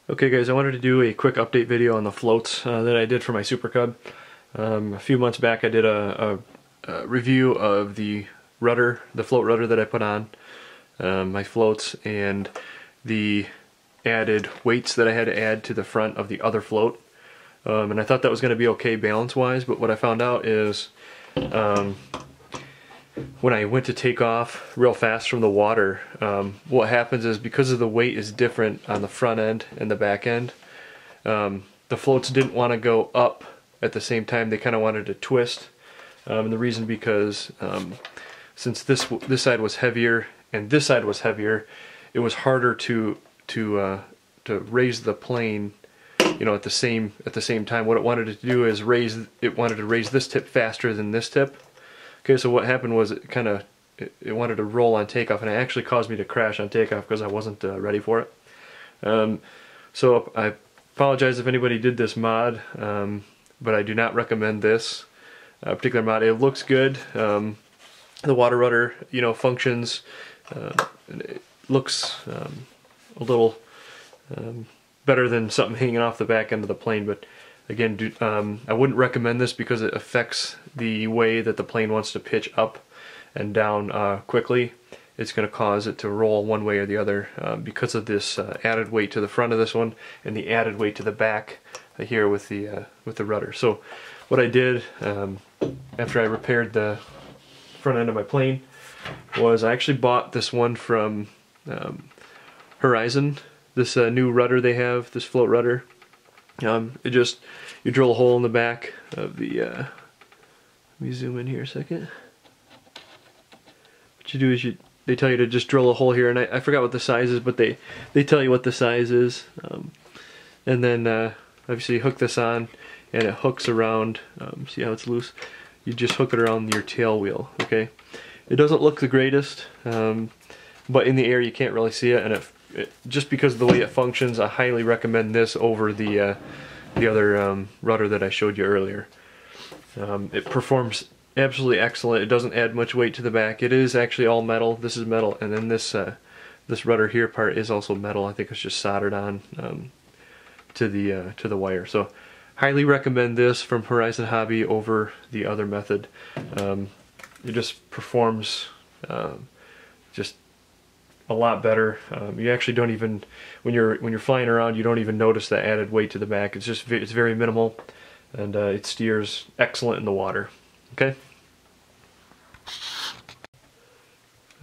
Okay guys, I wanted to do a quick update video on the floats that I did for my Supercub. A few months back I did a review of the rudder, the float rudder that I put on my floats, and the added weights that I had to add to the front of the other float. And I thought that was going to be okay balance wise, but what I found out is when I went to take off real fast from the water, what happens is, because of the weight is different on the front end and the back end, the floats didn't want to go up at the same time. They kind of wanted to twist, and the reason because since this side was heavier and this side was heavier, it was harder to raise the plane, you know, at the same time. What it wanted to do is wanted to raise this tip faster than this tip. Okay, so what happened was it wanted to roll on takeoff, and it actually caused me to crash on takeoff because I wasn't ready for it. So I apologize if anybody did this mod, but I do not recommend this particular mod. It looks good. The water rudder, you know, functions. It looks a little better than something hanging off the back end of the plane, but again, I wouldn't recommend this because it affects the way that the plane wants to pitch up and down quickly. It's going to cause it to roll one way or the other because of this added weight to the front of this one and the added weight to the back here with the rudder. So what I did after I repaired the front end of my plane was I actually bought this one from Hobbyzone. This new rudder they have, this float rudder. You drill a hole in the back of the, let me zoom in here a second. What you do is they tell you to just drill a hole here, and I forgot what the size is, but they tell you what the size is. And then obviously you hook this on, and it hooks around, see how it's loose? You just hook it around your tail wheel, okay? It doesn't look the greatest, but in the air you can't really see it, and just because of the way it functions, I highly recommend this over the other rudder that I showed you earlier. It performs absolutely excellent. It doesn't add much weight to the back. It is actually all metal. This is metal, and then this rudder here part is also metal. I think it's just soldered on to the wire. So highly recommend this from Hobbyzone Hobby over the other method. It just performs just a lot better. You actually don't even, when you're flying around, you don't even notice that added weight to the back. It's very minimal, and it steers excellent in the water. Okay.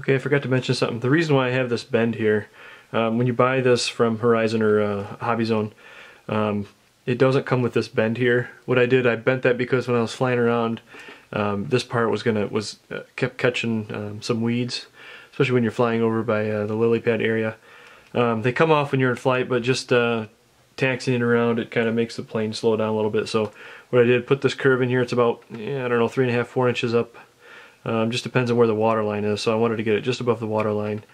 Okay, I forgot to mention something. The reason why I have this bend here, when you buy this from Hobbyzone or Hobbyzone, it doesn't come with this bend here. What I did, I bent that because when I was flying around, this part kept catching some weeds, especially when you're flying over by the lily pad area. They come off when you're in flight, but just taxiing around, it kind of makes the plane slow down a little bit. So what I did, put this curve in here. It's about, I don't know, 3.5, 4 inches up. Just depends on where the water line is. So I wanted to get it just above the water line.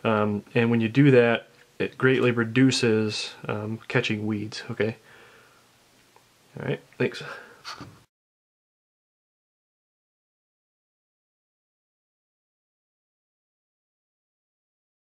And when you do that, it greatly reduces catching weeds. Okay. All right. Thanks.